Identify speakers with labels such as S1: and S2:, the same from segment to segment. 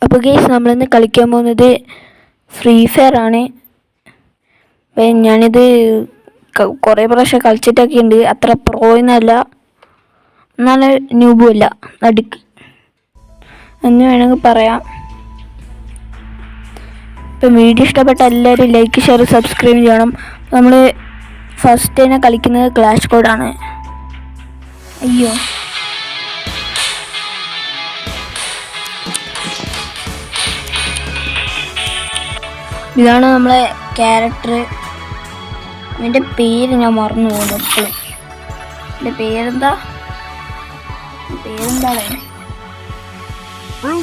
S1: അപ്പോൾ ഗൈസ് നമ്മളിന്ന് കളിക്കാൻ പോകുന്നത് ഫ്രീ ഫയർ ആണ്. അപ്പം ഞാനിത് കുറേ പ്രാവശ്യം കളിച്ചിട്ടൊക്കെ ഉണ്ട്. അത്ര പ്രോയെന്നല്ല, എന്നാലും ന്യൂബുമല്ല, നടുക്ക് എന്ന് വേണമെങ്കിൽ പറയാം. ഇപ്പം വീഡിയോ ഇഷ്ടപ്പെട്ട എല്ലാവരും ലൈക്ക്, ഷെയർ, സബ്സ്ക്രൈബ് ചെയ്യണം. നമ്മൾ ഫസ്റ്റ് തന്നെ കളിക്കുന്നത് ക്ലാഷ് കോഡാണ്. അയ്യോ, ഇതാണ് നമ്മളെ ക്യാരക്ടർ. എൻ്റെ പേര് ഞാൻ മറന്നു പോകുന്നു എപ്പോഴും. എൻ്റെ പേരെന്താണ്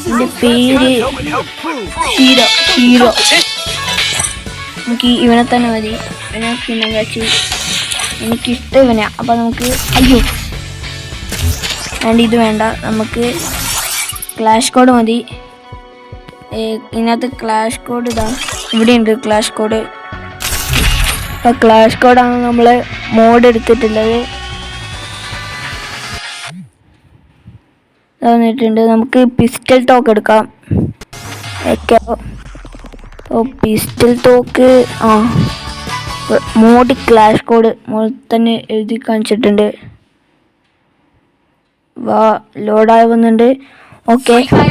S1: എൻ്റെ പേര് ഹീറോ. നമുക്ക് ഇവനെ തന്നെ മതി. ഇവനെ പിന്നെ വെച്ച് എനിക്കിഷ്ടം ഇവനാ. അപ്പം നമുക്ക് അയ്യോ വേണ്ട, ഇത് വേണ്ട, നമുക്ക് ക്ലാഷ് കോഡ് മതി. ഇതിനകത്ത് ക്ലാഷ് കോഡ് ഇതാ ഇവിടെയുണ്ട്. ക്ലാഷ് കോഡ്, അപ്പോൾ ക്ലാഷ് കോഡാണ് നമ്മൾ മോഡ് എടുത്തിട്ടുള്ളത്. വന്നിട്ടുണ്ട്. നമുക്ക് പിസ്റ്റൽ തോക്ക് എടുക്കാം. പിസ്റ്റൽ തോക്ക് മോഡ് ക്ലാഷ് കോഡ് മോഡ് തന്നെ എഴുതി കാണിച്ചിട്ടുണ്ട്. ലോഡായി വന്നിട്ടുണ്ട്. ഓക്കെ.